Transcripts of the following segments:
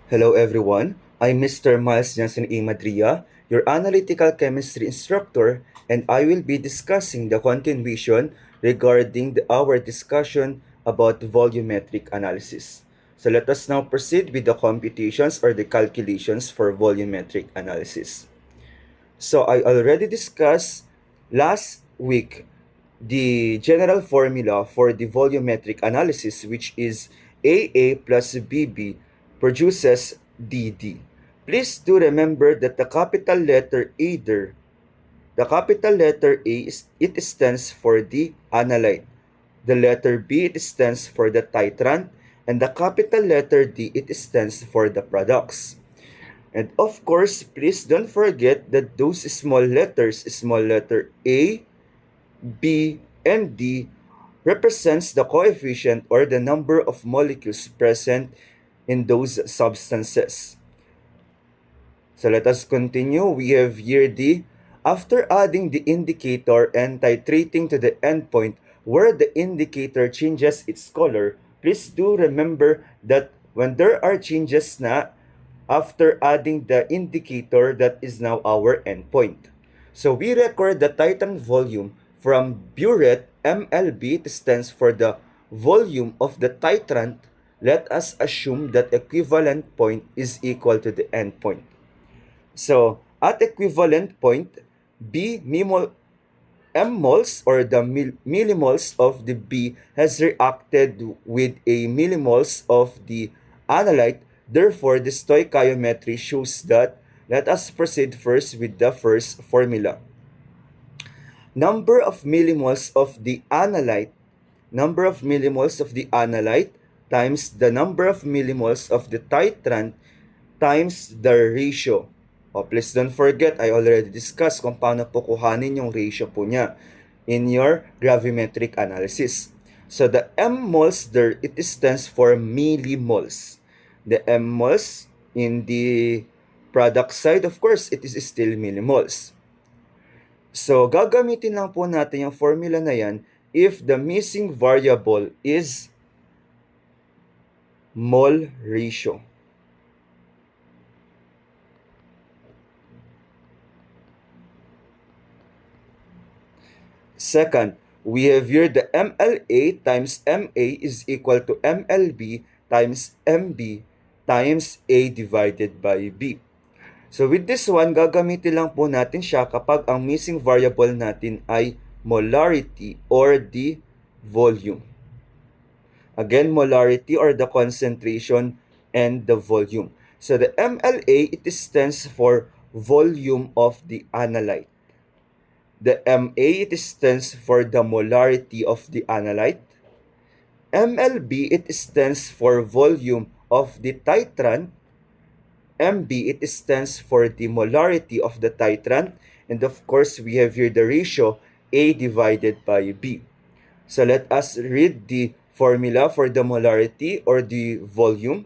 Hello everyone, I'm Mr. Miles Johnson A. Madria, your analytical chemistry instructor, and I will be discussing the continuation regarding our discussion about volumetric analysis. So let us now proceed with the computations or the calculations for volumetric analysis. So I already discussed last week the general formula for the volumetric analysis, which is AA plus BB produces DD. Please do remember that the capital letter A there, the capital letter A it stands for the analyte. The letter B it stands for the titrant, and the capital letter D it stands for the products. And of course, please don't forget that those small letters, small letter A, B, and D, represents the coefficient or the number of molecules present in those substances. So let us continue. We have here D. After adding the indicator and titrating to the endpoint where the indicator changes its color, please do remember that when there are changes na, after adding the indicator, that is now our endpoint. So we record the titrant volume from burette MLB. It stands for the volume of the titrant. Let us assume that equivalent point is equal to the endpoint. So at equivalent point, B M moles or the millimoles of the B has reacted with a millimoles of the analyte. Therefore, the stoichiometry shows that. Let us proceed first with the first formula. Number of millimoles of the analyte, times the number of millimoles of the titrant times the ratio. Please don't forget, I already discussed kung paano po kuhanin yung ratio po niya in your gravimetric analysis. So the M moles there, it stands for millimoles. The M moles in the product side, of course, it is still millimoles. So gagamitin lang po natin yung formula na yan if the missing variable is mole ratio. Second, we have here the MLA times MA is equal to MLB times MB times A divided by B. So with this one, gagamitin lang po natin siya kapag ang missing variable natin ay molarity or the volume. Again, molarity or the concentration and the volume. So the MLA, it stands for volume of the analyte. The MA, it stands for the molarity of the analyte. MLB, it stands for volume of the titrant. MB, it stands for the molarity of the titrant. And of course, we have here the ratio A divided by B. So let us read the formula for the molarity or the volume.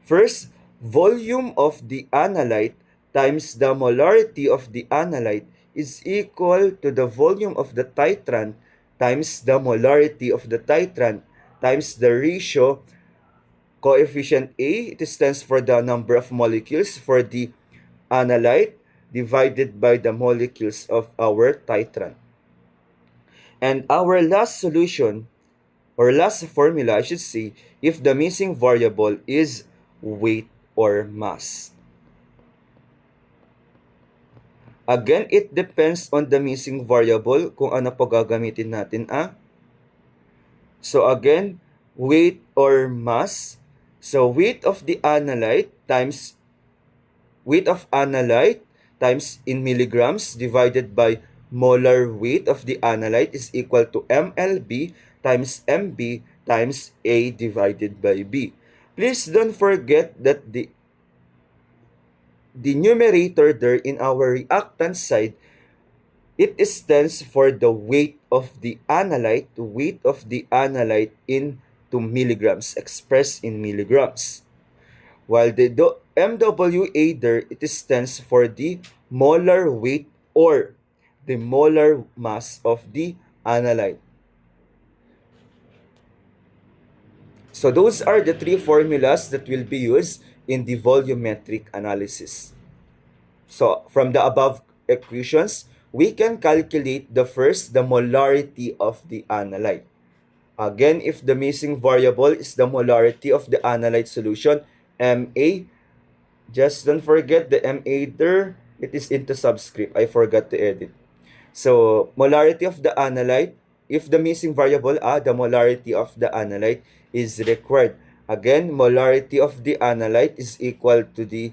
First, volume of the analyte times the molarity of the analyte is equal to the volume of the titrant times the molarity of the titrant times the ratio coefficient A, it stands for the number of molecules for the analyte divided by the molecules of our titrant. And our last solution, or last formula, I should say, if the missing variable is weight or mass. Again, it depends on the missing variable kung ano po gagamitin natin. So again, weight or mass. So weight of the analyte times in milligrams divided by molar weight of the analyte is equal to MLB times MB times A divided by B. Please don't forget that the numerator there in our reactant side, it stands for the weight of the analyte into milligrams, expressed in milligrams. While the MWA there, it stands for the molar weight or the molar mass of the analyte. So those are the three formulas that will be used in the volumetric analysis. So from the above equations, we can calculate the molarity of the analyte. Again, if the missing variable is the molarity of the analyte solution, Ma, just don't forget the Ma there, it is into subscript. I forgot to edit. So, molarity of the analyte, if the missing variable, the molarity of the analyte is required. Again, molarity of the analyte is equal to the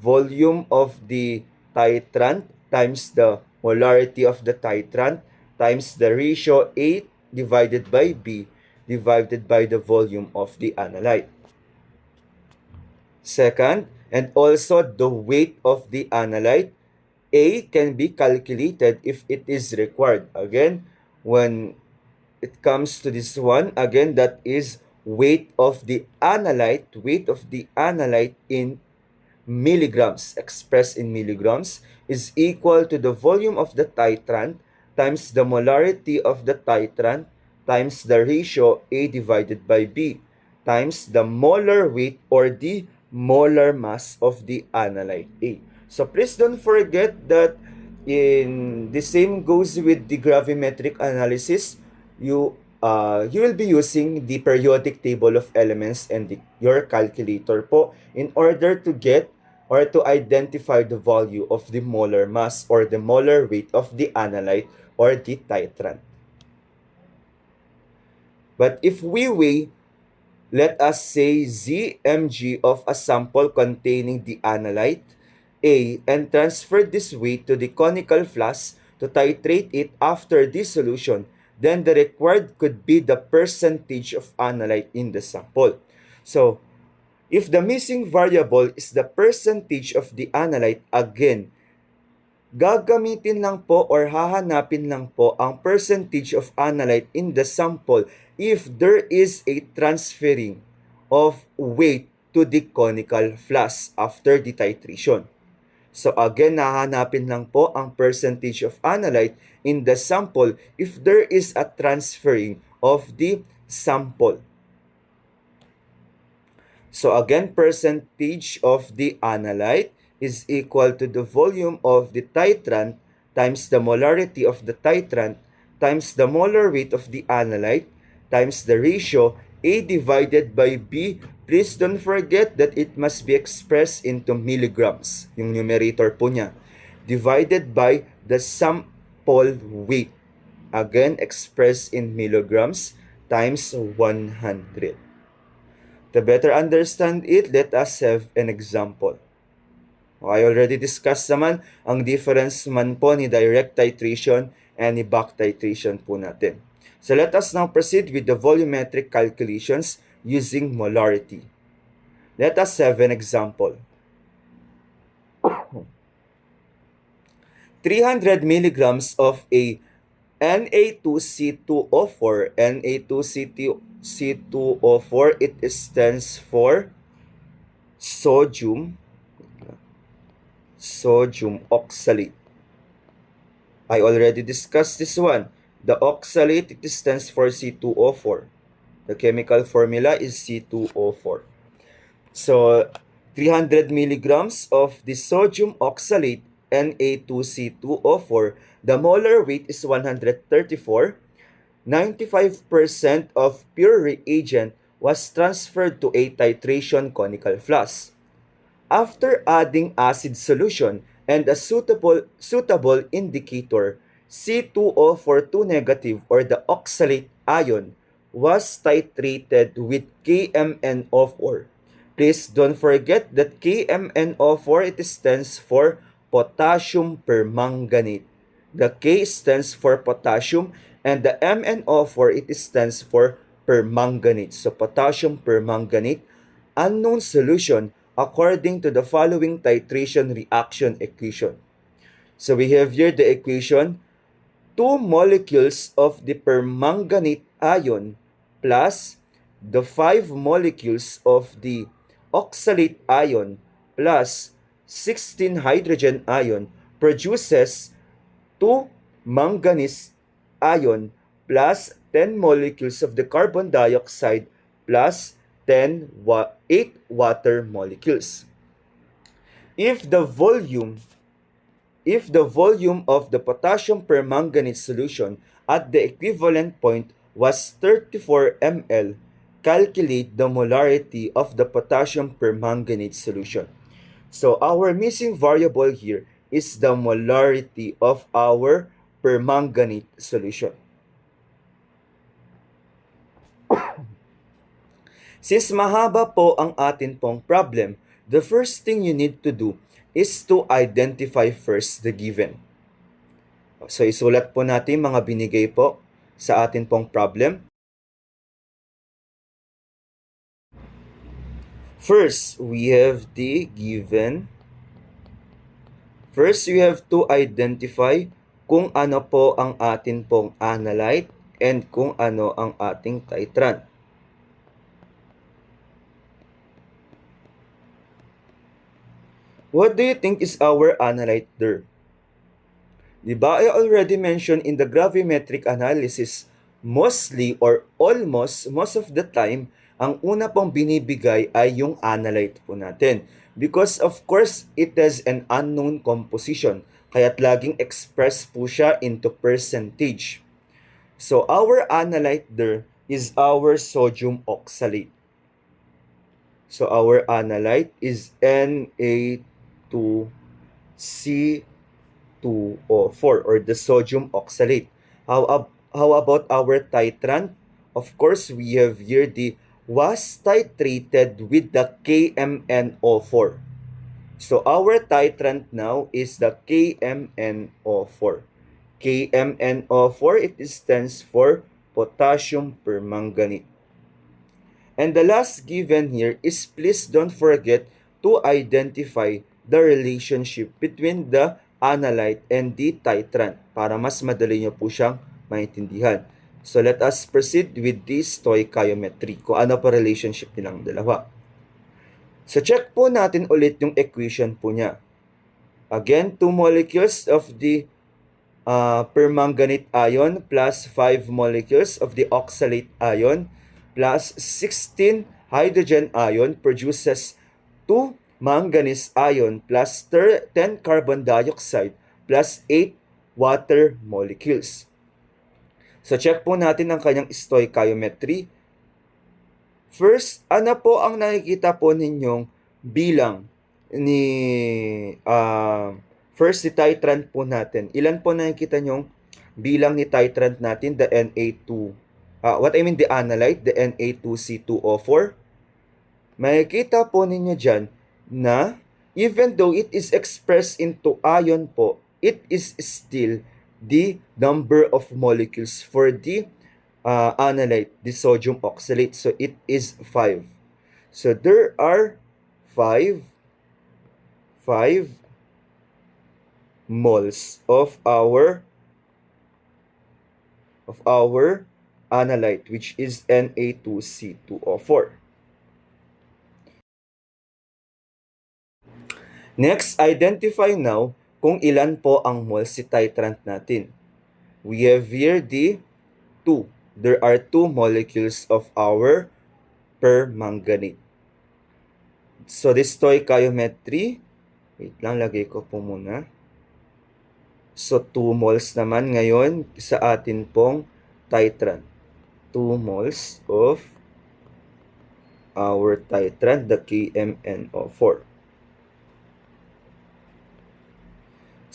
volume of the titrant times the molarity of the titrant times the ratio A divided by B divided by the volume of the analyte. Second, and also the weight of the analyte, A can be calculated if it is required. Again, when it comes to this one, again, that is weight of the analyte in milligrams, expressed in milligrams, is equal to the volume of the titrant times the molarity of the titrant times the ratio A divided by B times the molar weight or the molar mass of the analyte A. So please don't forget that in the same goes with the gravimetric analysis, you will be using the periodic table of elements and your calculator po in order to get or to identify the value of the molar mass or the molar weight of the analyte or the titrant. But if we weigh, let us say Zmg of a sample containing the analyte A and transfer this weight to the conical flask to titrate it after dissolution, then the required could be the percentage of analyte in the sample. So, if the missing variable is the percentage of the analyte, again, gagamitin lang po or hahanapin lang po ang percentage of analyte in the sample if there is a transferring of weight to the conical flask after the titration. So again, hahanapin lang po ang percentage of analyte in the sample if there is a transferring of the sample. So again, percentage of the analyte is equal to the volume of the titrant times the molarity of the titrant times the molar weight of the analyte times the ratio A divided by B. Please don't forget that it must be expressed into milligrams, yung numerator po niya, divided by the sample weight. Again, expressed in milligrams times 100. To better understand it, let us have an example. I already discussed naman ang difference man po ni direct titration and ni back titration po natin. So let us now proceed with the volumetric calculations using molarity. Let us have an example. 300 milligrams of a Na2C2O4, Na2C2O4, it stands for sodium oxalate. I already discussed this one. The oxalate, it stands for C2O4. The chemical formula is C2O4. So, 300 milligrams of the sodium oxalate, Na2C2O4, the molar weight is 134. 95% of pure reagent was transferred to a titration conical flask. After adding acid solution and a suitable indicator, C2O42 negative or the oxalate ion was titrated with KMnO4. Please don't forget that KMnO4, it stands for potassium permanganate. The K stands for potassium and the MnO4, it stands for permanganate. So potassium permanganate, unknown solution according to the following titration reaction equation. So we have here the equation: 2 molecules of the permanganate ion plus the 5 molecules of the oxalate ion plus 16 hydrogen ion produces 2 manganese ion plus 10 molecules of the carbon dioxide plus 8 water molecules. If the volume of the potassium permanganate solution at the equivalent point was 34 ml, calculate the molarity of the potassium permanganate solution. So our missing variable here is the molarity of our permanganate solution. Since mahaba po ang atin pong problem, the first thing you need to do is to identify first the given. So isulat po natin mga binigay po sa atin pong problem. First, we have the given. First, we have to identify kung ano po ang atin pong analyte and kung ano ang ating titrant. What do you think is our analyte there? Diba, I already mentioned in the gravimetric analysis, mostly or almost most of the time, ang una pong binibigay ay yung analyte po natin. Because of course, it has an unknown composition, kaya't laging express po siya into percentage. So our analyte there is our sodium oxalate. So our analyte is Na2CO4 or the sodium oxalate. How about our titrant? Of course, we have here the was titrated with the KMnO4. So our titrant now is the KMnO4. KMnO4, it stands for potassium permanganate. And the last given here is, please don't forget to identify the relationship between the analyte and the titrant para mas madali nyo po siyang maintindihan. So let us proceed with the stoichiometry, kung ano pa relationship nilang dalawa. So check po natin ulit yung equation po niya. Again, 2 molecules of the permanganate ion plus 5 molecules of the oxalate ion plus 16 hydrogen ion produces 2 manganese ion plus 10 carbon dioxide plus 8 water molecules. So check po natin ang kanyang stoichiometry. First, ano po ang nakikita po ninyong bilang ni first si titrant po natin? Ilan po nakikita nyong bilang ni titrant natin, the Na2? The analyte, the Na2C2O4. Makikita po ninyo dyan na even though it is expressed into ion po, it is still the number of molecules for the analyte, the sodium oxalate. So it is 5. So there are 5 moles of our analyte, which is Na2C2O4. Next, identify now kung ilan po ang moles si titrant natin. We have here the 2. There are 2 molecules of our permanganate. So this stoichiometry, wait lang, lagay ko po muna. So 2 moles naman ngayon sa atin pong titrant. 2 moles of our titrant, the KMnO4.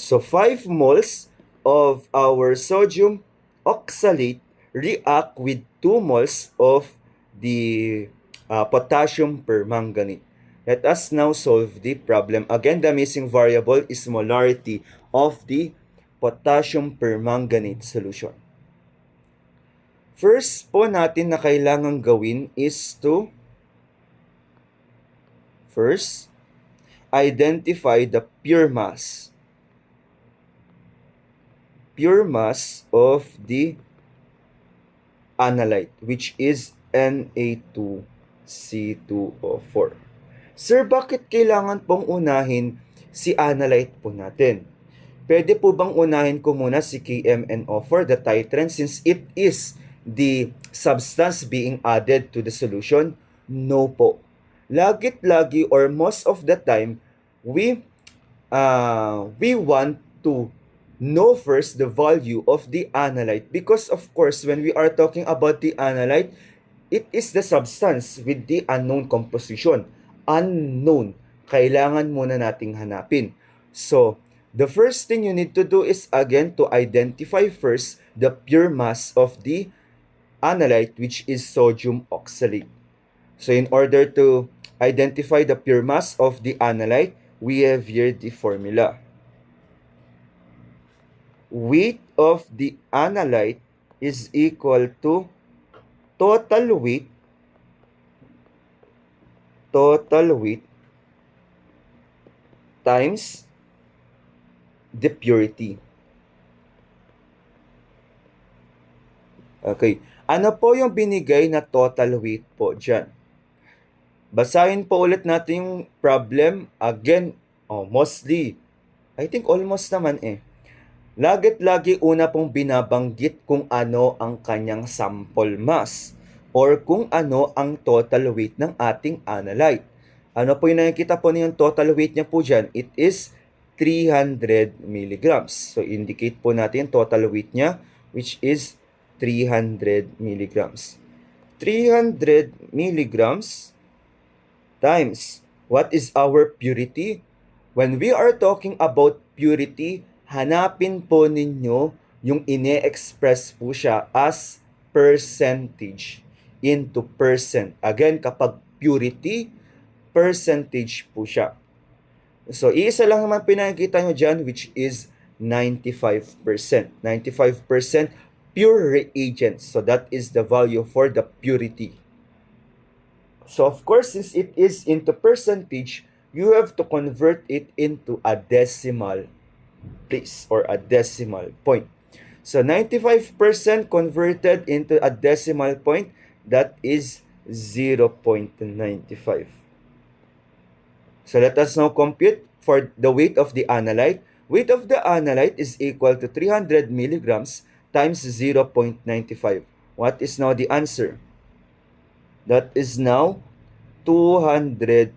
So 5 moles of our sodium oxalate react with 2 moles of the potassium permanganate. Let us now solve the problem. Again, the missing variable is molarity of the potassium permanganate solution. First po natin na kailangang gawin is to first identify the pure mass of the analyte, which is Na2C2O4. Sir, bakit kailangan pong unahin si analyte po natin? Pwede po bang unahin ko muna si KMnO4, the titrant, since it is the substance being added to the solution? No po. Lagit-lagi or most of the time, we want to know first the value of the analyte because of course when we are talking about the analyte, it is the substance with the unknown composition. Unknown. Kailangan muna nating hanapin. So, the first thing you need to do is again to identify first the pure mass of the analyte, which is sodium oxalate. So in order to identify the pure mass of the analyte, we have here the formula. Weight of the analyte is equal to total weight times the purity. Okay. Ano po yung binigay na total weight po dyan? Basahin po ulit natin yung problem. Again, mostly. I think almost naman eh. Lagit-lagi una pong binabanggit kung ano ang kanyang sample mass or kung ano ang total weight ng ating analyte. Ano po yung nakikita po niyo yung total weight niya po dyan? It is 300 milligrams. So, indicate po natin yung total weight niya which is 300 milligrams. 300 milligrams times what is our purity? When we are talking about purity, hanapin po ninyo yung ine-express po siya as percentage into percent. Again, kapag purity, percentage po siya. So, iisa lang naman pinakikita nyo dyan which is 95%. 95% pure reagents. So, that is the value for the purity. So, of course, since it is into percentage, you have to convert it into a decimal place or a decimal point. So, 95% converted into a decimal point, that is 0.95. So, let us now compute for the weight of the analyte. Weight of the analyte is equal to 300 milligrams times 0.95. What is now the answer? That is now 285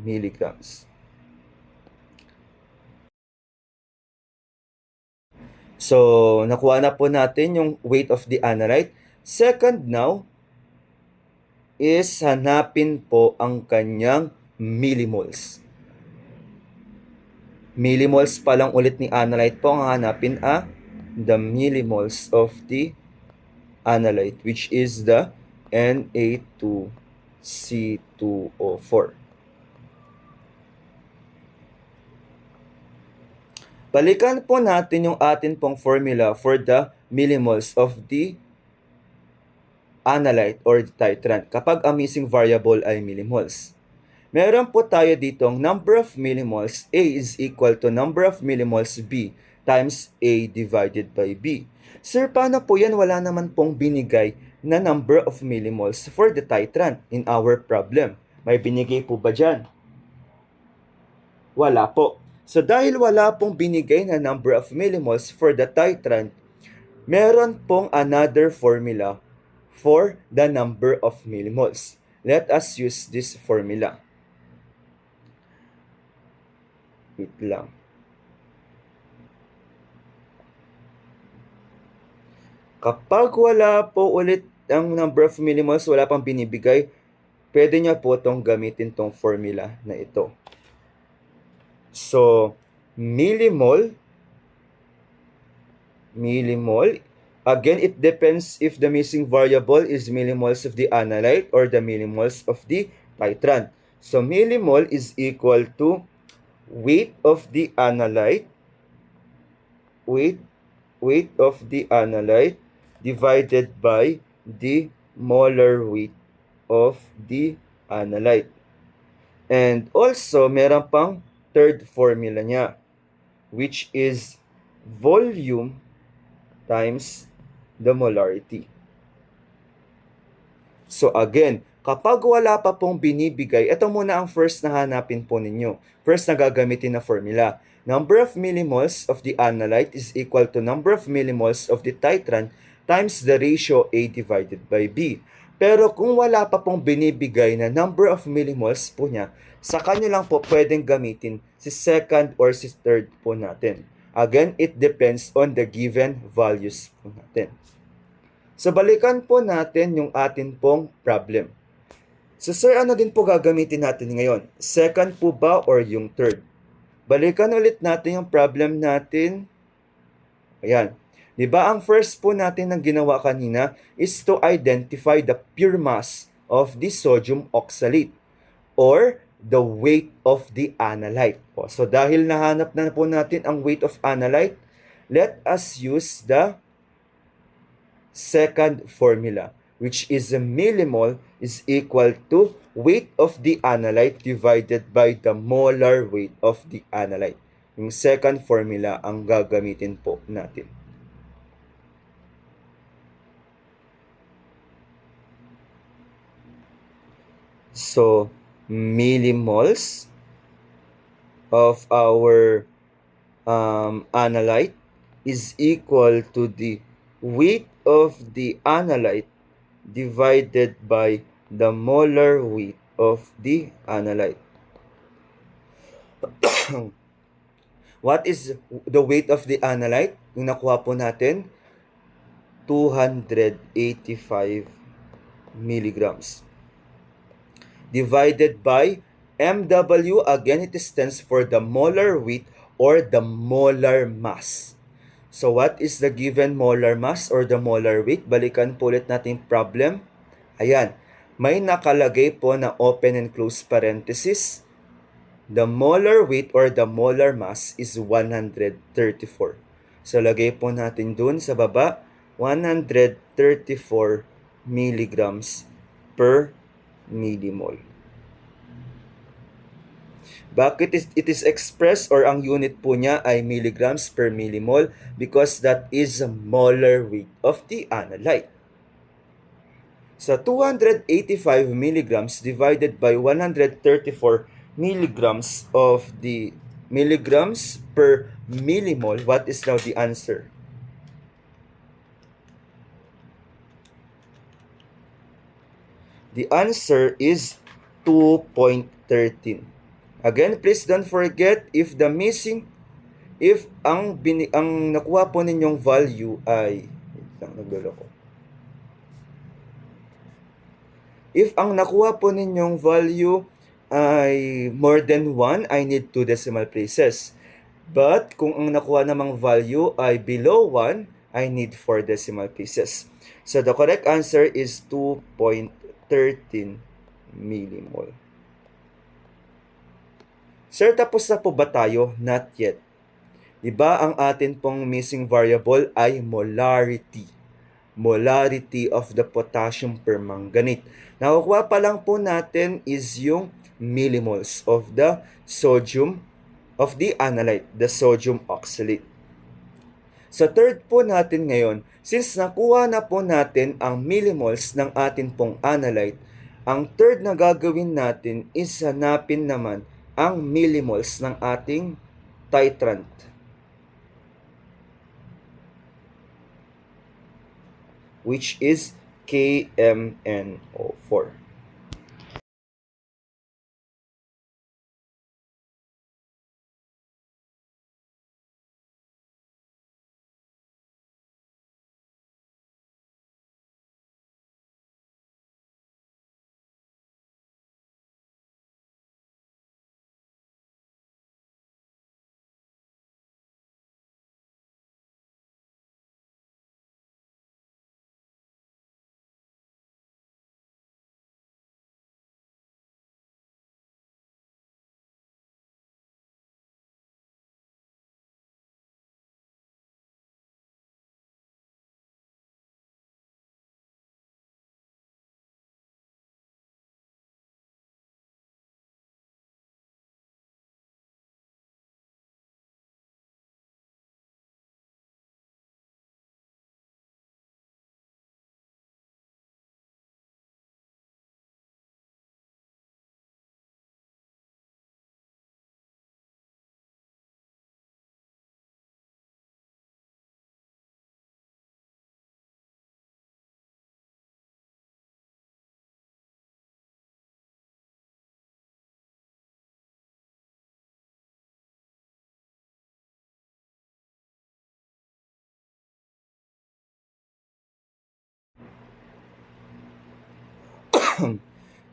milligrams. So, nakuha na po natin yung weight of the analyte. Second now is hanapin po ang kanyang millimoles. Millimoles pa lang ulit ni analyte po ang hanapin the millimoles of the analyte which is the Na2C2O4. Balikan po natin yung atin pong formula for the millimoles of the analyte or the titrant kapag ang missing variable ay millimoles. Meron po tayo ditong number of millimoles A is equal to number of millimoles B times A divided by B. Sir, paano po yan? Wala naman pong binigay na number of millimoles for the titrant in our problem. May binigay po ba dyan? Wala po. So dahil wala pong binigay na number of millimoles for the titrant, meron pong another formula for the number of millimoles. Let us use this formula. Wait lang. Kapag wala po ulit ang number of millimoles, wala pang binibigay, pwede nyo po itong gamitin tong formula na ito. So, millimole, again, it depends if the missing variable is millimoles of the analyte or the millimoles of the titrant. So, millimole is equal to weight of the analyte, weight of the analyte divided by the molar weight of the analyte. And also, meron pang third formula niya, which is volume times the molarity. So again, kapag wala pa pong binibigay, ito muna ang first na hanapin po ninyo. First na gagamitin na formula. Number of millimoles of the analyte is equal to number of millimoles of the titrant times the ratio A divided by B. Pero kung wala pa pong binibigay na number of millimoles po niya, sa kanya lang po pwedeng gamitin si second or si third po natin. Again, it depends on the given values po natin. So balikan po natin yung atin pong problem. So sir, ano din po gagamitin natin ngayon? Second po ba or yung third? Balikan ulit natin yung problem natin. Ayan. Di ba ang first po natin na ginawa kanina is to identify the pure mass of the sodium oxalate or the weight of the analyte. So dahil nahanap na po natin ang weight of analyte, let us use the second formula, which is a millimole is equal to weight of the analyte divided by the molar weight of the analyte. Yung second formula ang gagamitin po natin. So, millimoles of our analyte is equal to the weight of the analyte divided by the molar weight of the analyte. What is the weight of the analyte? Yung nakuha po natin, 285 milligrams. Divided by MW, again it stands for the molar weight or the molar mass. So what is the given molar mass or the molar weight? Balikan po ulit natin problem. Ayan, may nakalagay po na open and close parenthesis. The molar weight or the molar mass is 134. So lagay po natin dun sa baba, 134 milligrams per millimole. Bakit it is expressed or ang unit po niya ay milligrams per millimole? Because that is the molar weight of the analyte. So 285 milligrams divided by 134 milligrams of the milligrams per millimole, what is now the answer? The answer is 2.13. Again, please don't forget if ang nakuha po ninyong value ay If ang nakuha po ninyong value ay more than 1, I need 2 decimal places. But kung ang nakuha namang value ay below 1, I need 4 decimal places. So the correct answer is 2.13 millimole. Sir, tapos na po ba tayo? Not yet. Diba ang atin pong missing variable ay molarity. Molarity of the potassium permanganate. Nakukuha pa lang po natin is yung millimoles of the sodium of the analyte, the sodium oxalate. Sa third po natin ngayon, since nakuha na po natin ang millimoles ng atin pong analyte, ang third na gagawin natin is hanapin naman ang millimoles ng ating titrant. Which is KMNO4.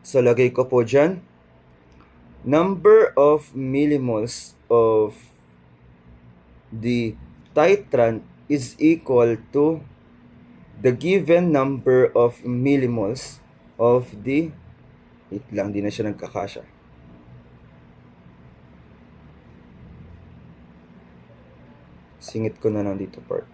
So, lagay ko po dyan, number of millimoles of the titrant is equal to the given number of millimoles of the, wait lang, di na siya nagkakasya. Singit ko na lang dito part.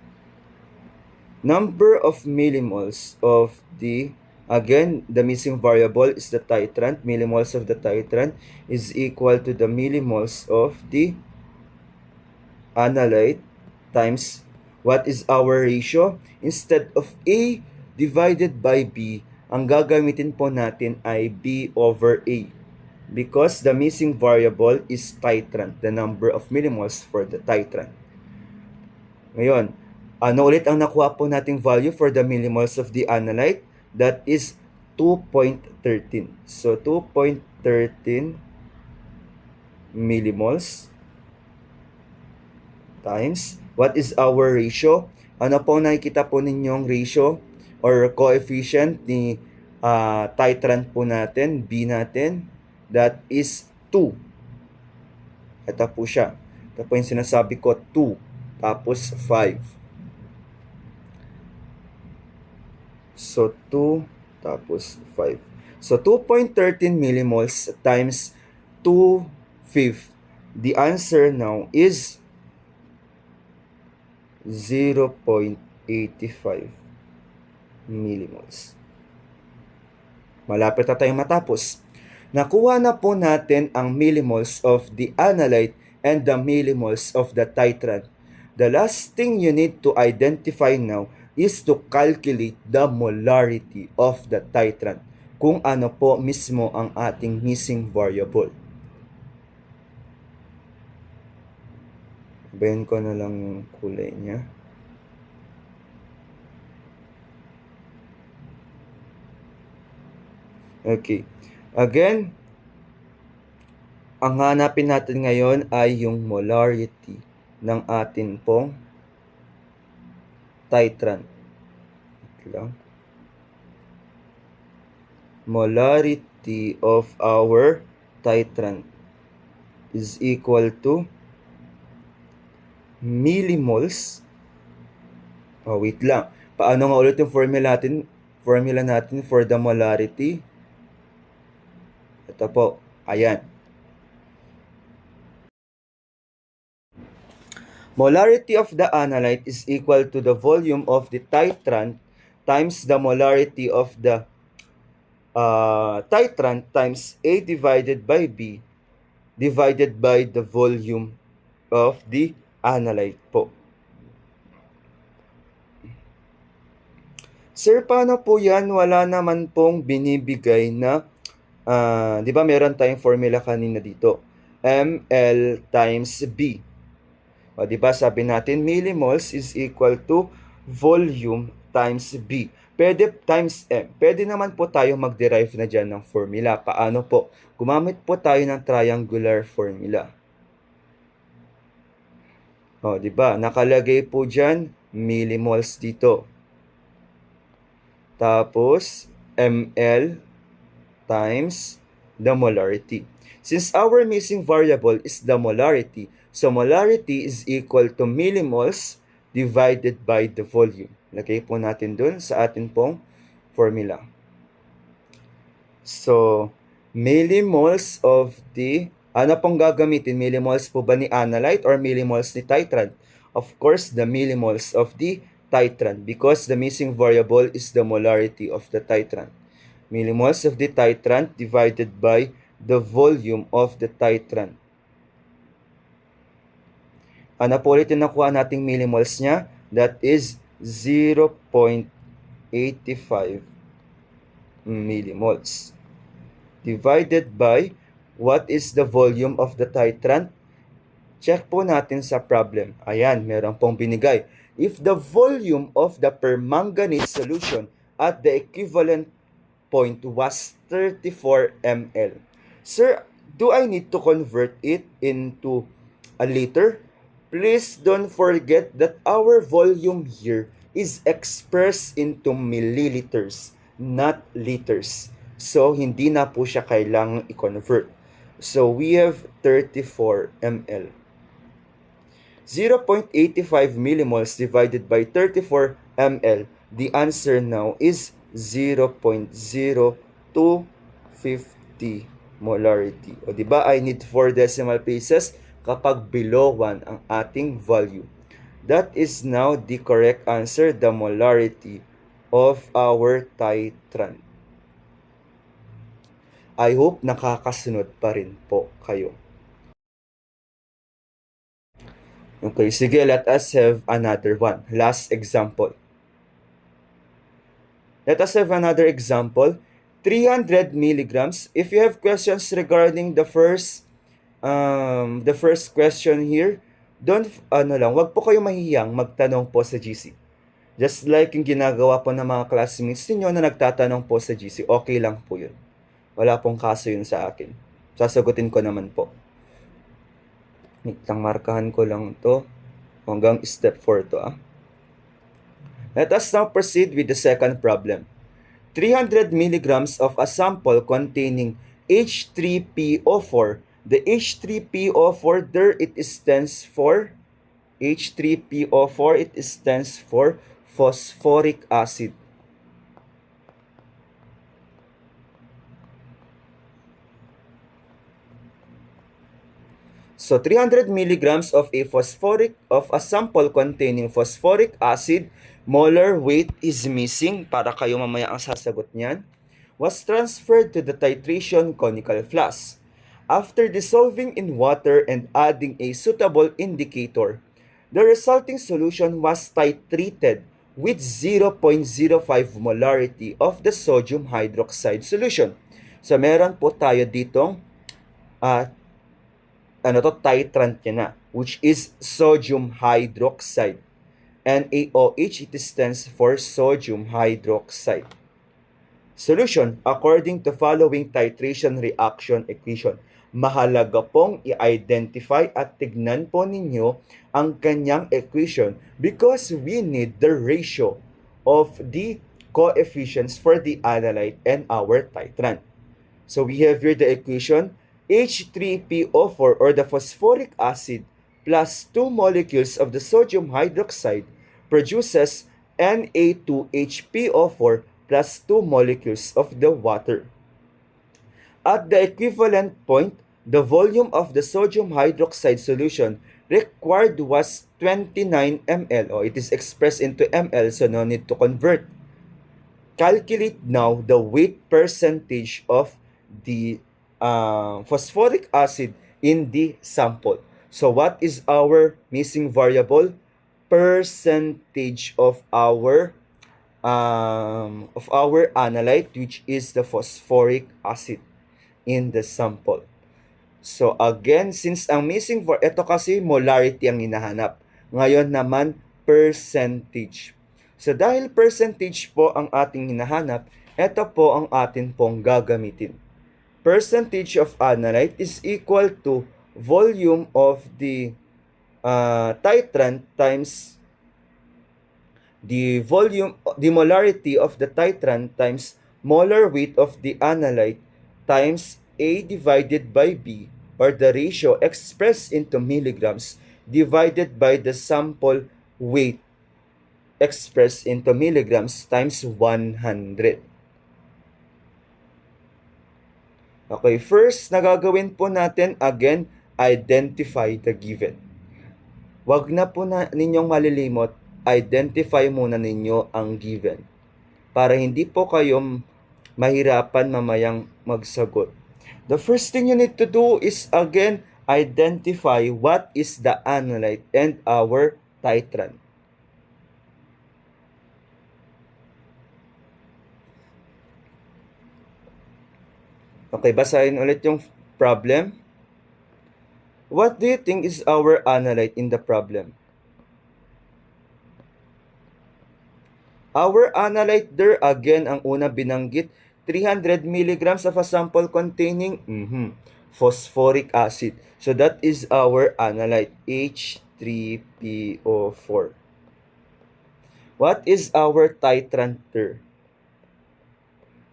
Number of millimoles of the, again, the missing variable is the titrant. Millimoles of the titrant is equal to the millimoles of the analyte times what is our ratio? Instead of A divided by B, ang gagamitin po natin ay B over A. Because the missing variable is titrant, the number of millimoles for the titrant. Ngayon, ano ulit ang nakuha po nating value for the millimoles of the analyte? That is 2.13. So, 2.13 millimoles times, what is our ratio? Ano po nakikita po ninyong ratio or coefficient ni titrant po natin, B natin? That is 2. Ito po siya. Ito po yung sinasabi ko, 2. Tapos 5. So, 2 tapos 5. So, 2.13 millimoles times 2/5. The answer now is 0.85 millimoles. Malapit na tayong matapos. Nakuha na po natin ang millimoles of the analyte and the millimoles of the titrant. The last thing you need to identify now is to calculate the molarity of the titrant, kung ano po mismo ang ating missing variable. Bayan ko na lang yung kulay niya. Okay. Again, ang hanapin natin ngayon ay yung molarity ng atin pong titrant. Molarity of our titrant is equal to millimoles. Oh, wait lang. Paano nga ulit yung formula natin for the molarity? Ito po. Ayan. Molarity of the analyte is equal to the volume of the titrant times the molarity of the titrant times A divided by B divided by the volume of the analyte po. Sir, paano po yan? Wala naman pong binibigay na, di ba meron tayong formula kanina dito? ml times B. O, di ba sabi natin, millimoles is equal to volume times B. Pwede times M. Pwede naman po tayo mag-derive na dyan ng formula. Paano po? Gumamit po tayo ng triangular formula. O, di ba? Nakalagay po dyan, millimoles dito. Tapos, ml times the molarity. Since our missing variable is the molarity, so molarity is equal to millimoles divided by the volume. Lagay po natin dun sa atin pong formula. So, millimoles of the, ano pong gagamitin? Millimoles po ba ni analyte or millimoles ni titrant? Of course, the millimoles of the titrant, because the missing variable is the molarity of the titrant. Millimoles of the titrant divided by the volume of the titrant. Ano po ulit yung nakuha nating millimoles niya? That is 0.85 millimoles. Divided by, what is the volume of the titrant? Check po natin sa problem. Ayan, meron pong binigay. If the volume of the permanganate solution at the equivalent point was 34 ml. Sir, do I need to convert it into a liter? Please don't forget that our volume here is expressed into milliliters, not liters. So, hindi na po siya kailangang i-convert. So, we have 34 ml. 0.85 millimoles divided by 34 ml. The answer now is 0.0250 molarity. O diba, I need 4 decimal places kapag below 1 ang ating value. That is now the correct answer, the molarity of our titrant. I hope nakakasunod pa rin po kayo. Okay, sige, let us have another one. Last example. Let us have another example. 300 milligrams. If you have questions regarding the first question here, wag po kayo mahihiyang magtanong po sa GC. Just like yung ginagawa po ng mga classmates ninyo na nagtatanong po sa GC, okay lang po yun. Wala pong kaso yun sa akin. Sasagutin ko naman po. Markahan ko lang to. Hanggang step 4 to. Let us now proceed with the second problem. 300 milligrams of a sample containing H3PO4. The H3PO4 there, it stands for H3PO4, it stands for phosphoric acid. So 300 milligrams of a sample containing phosphoric acid, molar weight is missing, para kayo mamaya ang sasagot niyan, was transferred to the titration conical flask. After dissolving in water and adding a suitable indicator, the resulting solution was titrated with 0.05 molarity of the sodium hydroxide solution. So meron po tayo ditong titrant niya na, which is sodium hydroxide. NaOH, it stands for sodium hydroxide. Solution, according to following titration reaction equation. Mahalaga pong i-identify at tignan po ninyo ang kanyang equation because we need the ratio of the coefficients for the analyte and our titrant. So we have here the equation H3PO4 or the phosphoric acid plus 2 molecules of the sodium hydroxide produces Na2HPO4 plus 2 molecules of the water. At the equivalent point, the volume of the sodium hydroxide solution required was 29 ml. It is expressed into ml, so no need to convert. Calculate now the weight percentage of the phosphoric acid in the sample. So what is our missing variable? Percentage of our analyte, which is the phosphoric acid in the sample. So again, since ang missing ito kasi molarity ang hinahanap. Ngayon naman percentage. So dahil percentage po ang ating hinahanap, ito po ang atin pong gagamitin. Percentage of analyte is equal to volume of the titrant times the molarity of the titrant times molar weight of the analyte times A divided by B, or the ratio expressed into milligrams divided by the sample weight expressed into milligrams times 100. Okay, first, nagagawin po natin, again, identify the given. Wag na po ninyong malilimot, identify muna ninyo ang given. Para hindi po kayo mahirapan mamayang magsagot. The first thing you need to do is, again, identify what is the analyte and our titrant. Okay, basahin ulit yung problem. What do you think is our analyte in the problem? Our analyte there, again, ang una binanggit, 300 milligrams of a sample containing phosphoric acid. So that is our analyte, H3PO4. What is our titrant there?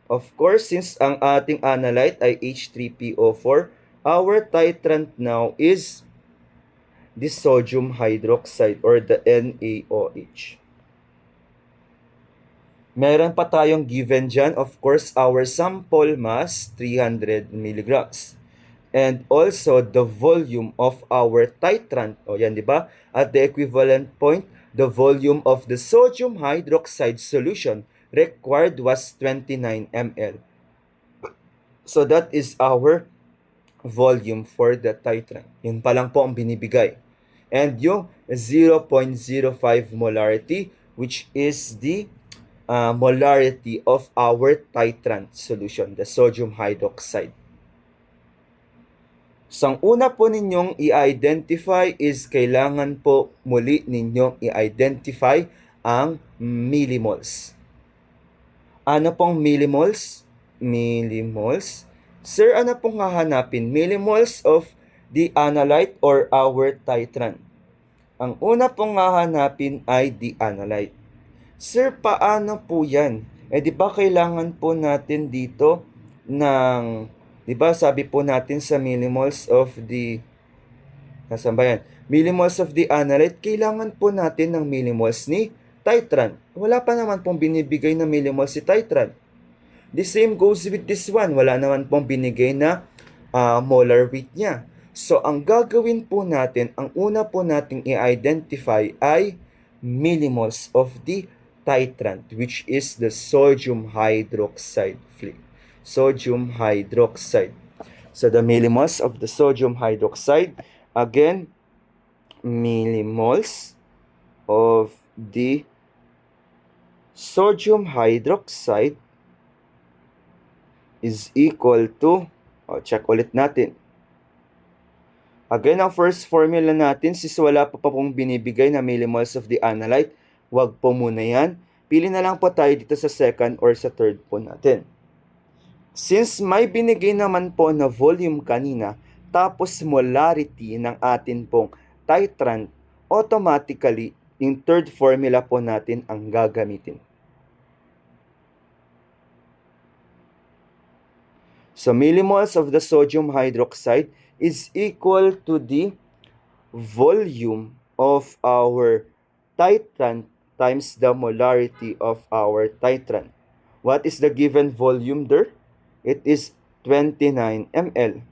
Of course, since ang ating analyte ay H3PO4, our titrant now is the sodium hydroxide or the NaOH. Meron pa tayong given dyan, of course, our sample mass, 300 milligrams. And also, the volume of our titrant, o yan, di ba? At the equivalent point, the volume of the sodium hydroxide solution required was 29 ml. So, that is our volume for the titrant. Yun pa lang po ang binibigay. And yung 0.05 molarity, which is the molarity of our titrant solution, the sodium hydroxide. So, ang una po ninyong i-identify is kailangan po muli ninyong i-identify ang millimoles. Ano pong millimoles? Millimoles. Sir, ano pong hahanapin? Millimoles of the analyte or our titrant? Ang una pong hahanapin ay the analyte. Sir, paano po yan? Di ba kailangan po natin dito ng, di ba sabi po natin sa millimoles of the, nasaan ba yan? Millimoles of the analyte, kailangan po natin ng millimoles ni titrant. Wala pa naman pong binibigay na millimoles si titrant. The same goes with this one. Wala naman pong binigay na molar weight niya. So, ang gagawin po natin, ang una po nating i-identify ay millimoles of the titrant, which is the sodium hydroxide fluid. Sodium hydroxide. So, the millimoles of the sodium hydroxide, again, millimoles of the sodium hydroxide is equal to, check ulit natin. Again, ang first formula natin, since wala pa pong binibigay na millimoles of the analyte, wag po muna yan. Pili na lang po tayo dito sa second or sa third po natin. Since may binigay naman po na volume kanina, tapos molarity ng atin pong titrant, automatically, yung third formula po natin ang gagamitin. So, millimoles of the sodium hydroxide is equal to the volume of our titrant times the molarity of our titrant. What is the given volume there? It is 29 ml.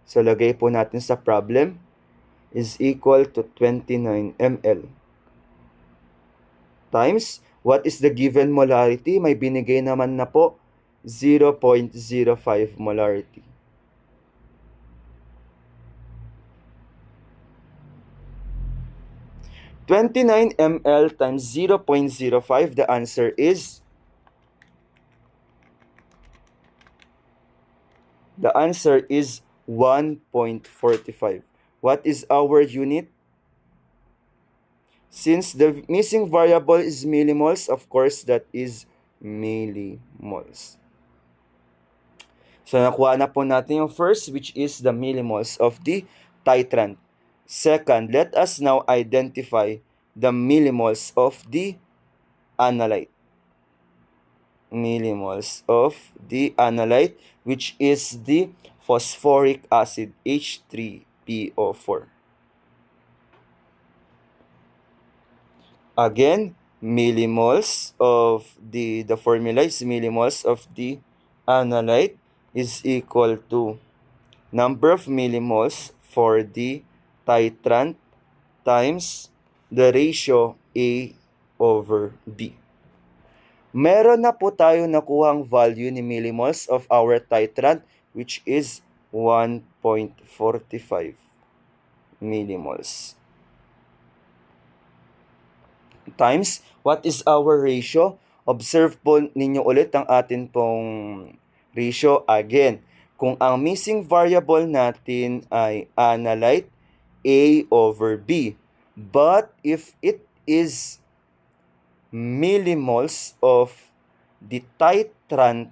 So, lagay po natin sa problem is equal to 29 ml. Times, what is the given molarity? May binigay naman na po, 0.05 molarity. (29 ml times 0.05), the answer is 1.45. What is our unit? Since the missing variable is millimoles, of course, that is millimoles. So, nakuha na po natin yung first, which is the millimoles of the titrant. Second, let us now identify the millimoles of the analyte. Millimoles of the analyte, which is the phosphoric acid, H3PO4. Again, millimoles of the formula is millimoles of the analyte is equal to number of millimoles for the titrant times the ratio A over B. Meron na po tayo nakuhang value ni millimoles of our titrant, which is 1.45 millimoles. Times, what is our ratio? Observe po ninyo ulit ang atin pong ratio. Again, kung ang missing variable natin ay analyte, A over B. But if it is millimoles of the titrant,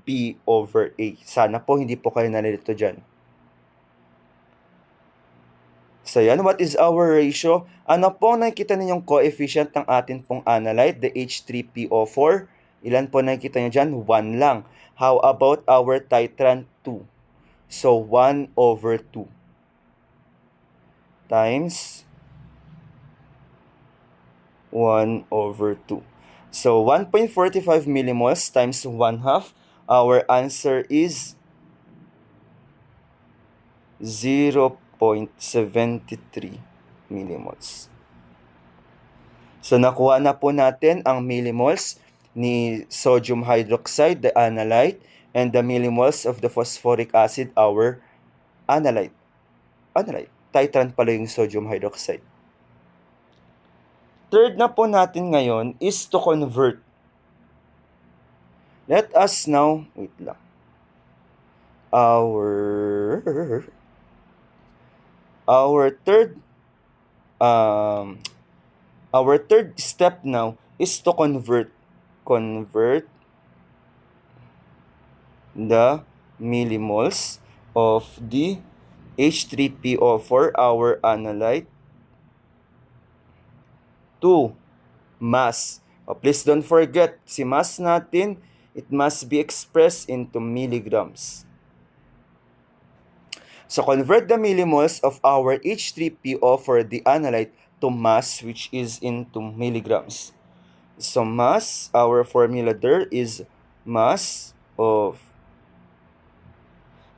B over A. Sana po hindi po kayo nalilito dyan. So yan, what is our ratio? Ano po nakikita ninyong coefficient ng atin pong analyte, the H3PO4? Ilan po nakikita nyo dyan? 1 lang. How about our titrant 2? So, 1 over 2 times 1 over 2. So, 1.45 millimoles times 1 half. Our answer is 0.73 millimoles. So, nakuha na po natin ang millimoles ni sodium hydroxide, the analyte, and the millimoles of the phosphoric acid, our analyte. Titrant pala yung sodium hydroxide. Third na po natin ngayon is to convert. Let us now, wait lang. Our third step now is to convert the millimoles of the H3PO4, our analyte, to mass. Please don't forget, si mass natin, it must be expressed into milligrams. So convert the millimoles of our H3PO for the analyte to mass, which is into milligrams. So mass, our formula there is mass of...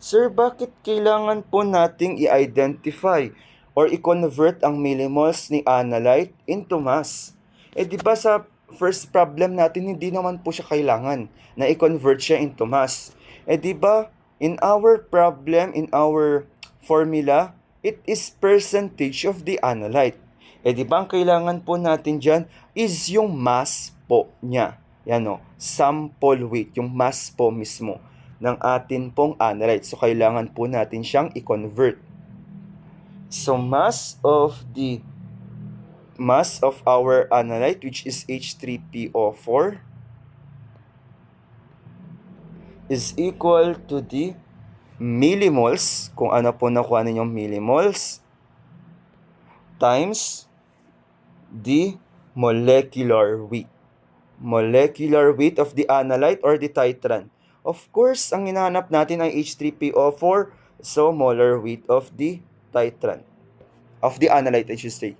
Sir, bakit kailangan po nating i-identify or i-convert ang millimoles ni analyte into mass? Di ba sa first problem natin, hindi naman po siya kailangan na i-convert siya into mass. Di ba, in our problem, in our formula, it is percentage of the analyte. Di ba, ang kailangan po natin dyan is yung mass po niya. Yan o, sample weight, yung mass po mismo ng atin pong analyte. So, kailangan po natin siyang i-convert. So, mass of our analyte, which is H3PO4, is equal to the millimoles, kung ano po nakuha ninyong millimoles, times the molecular weight. Molecular weight of the analyte or the titrant. Of course, ang hinahanap natin ay H3PO4, so molar weight of the titrant. Of the analyte, I should say.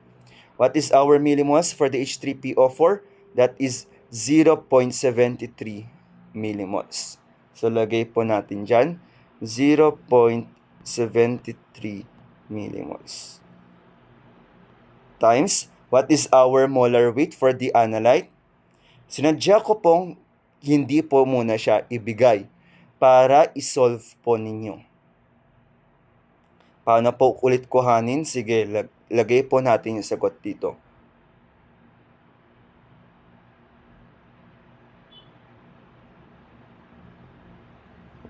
What is our millimoles for the H3PO4? That is 0.73 millimoles. So, lagay po natin dyan, 0.73 millimoles. Times, what is our molar weight for the analyte? Sinadya ko pong hindi po muna siya ibigay para isolve po ninyo. Paano po ulit kuhanin? Sige, lagay po natin yung sagot dito.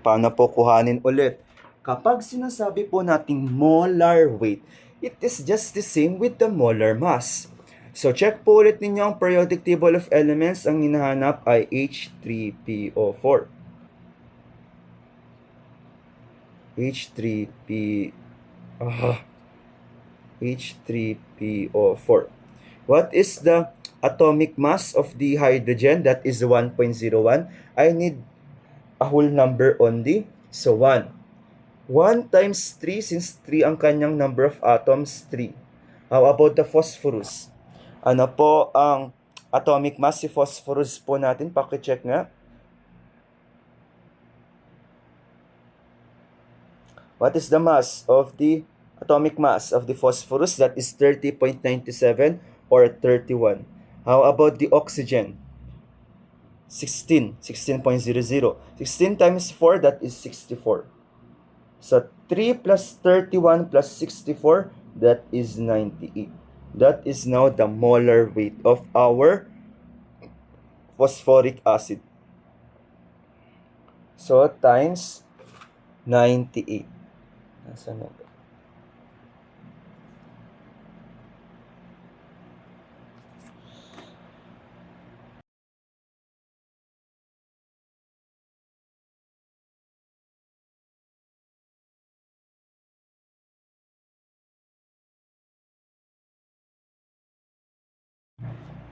Paano po kuhanin ulit? Kapag sinasabi po nating molar weight, it is just the same with the molar mass. So, check po ulit ninyo ang periodic table of elements. Ang hinahanap ay H3PO4. H3PO4. What is the atomic mass of the hydrogen? That is 1.01. I need a whole number only. So, 1. 1 times 3, since 3 ang kanyang number of atoms, 3. How about the phosphorus? Ano po ang atomic mass si phosphorus po natin? Paki-check nga. What is the mass of the atomic mass of the phosphorus? That is 30.97 or 31. How about the oxygen? 16. 16.00. 16 times 4, that is 64. So, 3 plus 31 plus 64, that is 98. That is now the molar weight of our phosphoric acid. So, times 98. Nasaan na ba?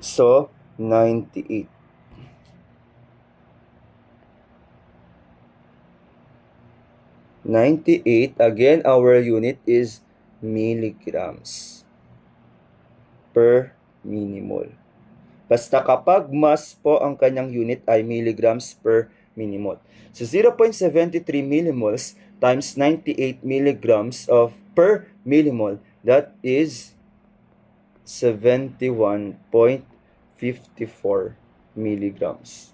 So, 98. 98. Again, our unit is milligrams per millimole. Basta kapag mass po ang kanyang unit ay milligrams per millimole. So 0.73 millimoles times 98 milligrams of per millimole, that is 71.54 milligrams.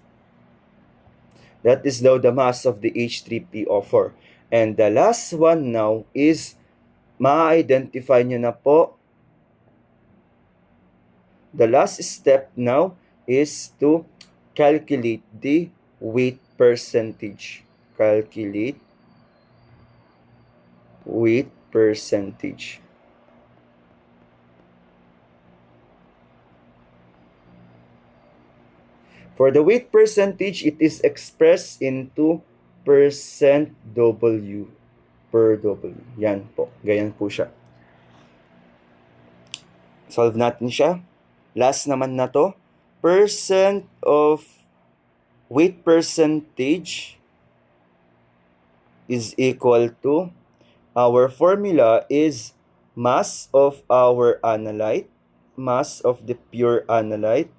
That is now the mass of the H3PO4. And the last one now is ma-identify nyo na po. The last step now is to calculate the weight percentage. Calculate weight percentage. For the weight percentage, it is expressed into percent W per W. Yan po. Ganyan po siya. Solve natin siya. Last naman na to. Percent of weight percentage is equal to, our formula is mass of our analyte, mass of the pure analyte,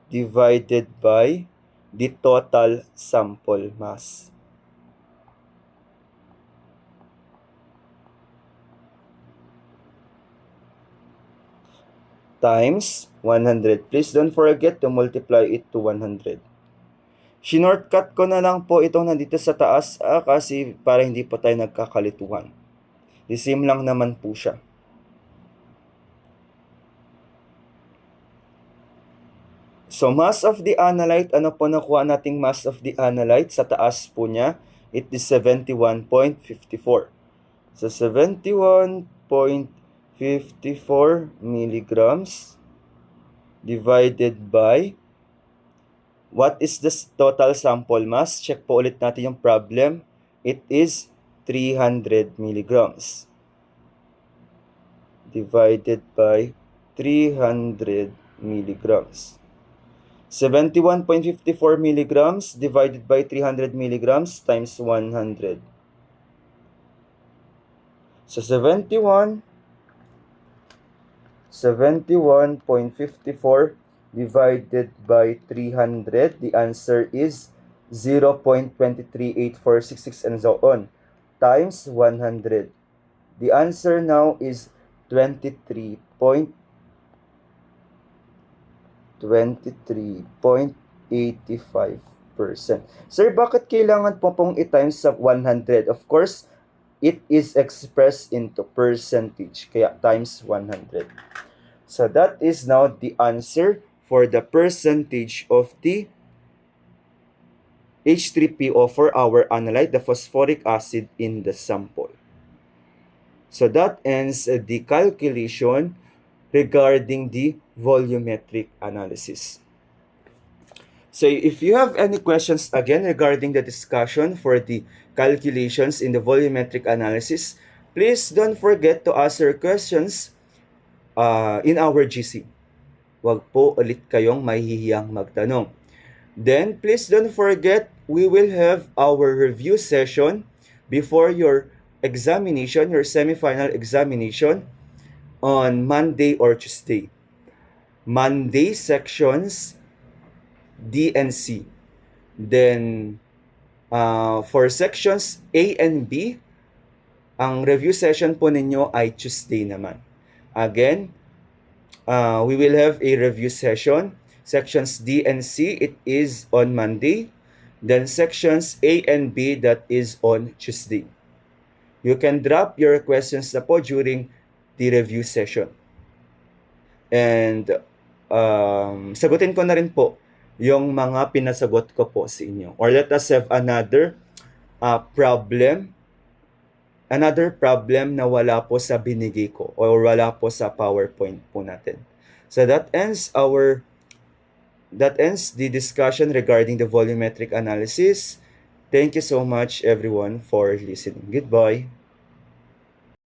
divided by the total sample mass. Times 100. Please don't forget to multiply it to 100. Shinortcut ko na lang po itong nandito sa taas kasi para hindi po tayo nagkakalituhan. The same lang naman po siya. So, mass of the analyte, ano po nakuha nating mass of the analyte? Sa taas po niya, it is 71.54. So, 71.54 milligrams divided by, what is the total sample mass? Check po ulit natin yung problem. It is 300 milligrams divided by 300 milligrams. 71.54 milligrams divided by 300 milligrams times 100. So 71.54 divided by 300, the answer is 0.238466 and so on, times 100. The answer now is 23.85%. Sir, bakit kailangan po pong i-times sa 100? Of course, it is expressed into percentage, kaya times 100. So that is now the answer for the percentage of the H3PO for our analyte, the phosphoric acid in the sample. So that ends the calculation regarding the volumetric analysis. So if you have any questions again regarding the discussion for the calculations in the volumetric analysis, please don't forget to ask your questions in our GC. Huwag po ulit kayong mahihiyang magtanong. Then please don't forget, we will have our review session before your examination, your semifinal examination on Monday or Tuesday. Monday sections D and C. Then for sections A and B, ang review session po ninyo ay Tuesday naman. Again, we will have a review session. Sections D and C, it is on Monday. Then sections A and B, that is on Tuesday. You can drop your questions na po during the review session. And sagutin ko na rin po yung mga pinasagot ko po sa inyo. Or let us have another problem na wala po sa binigay ko or wala po sa PowerPoint po natin. So that ends the discussion regarding the volumetric analysis. Thank you so much everyone for listening. Goodbye.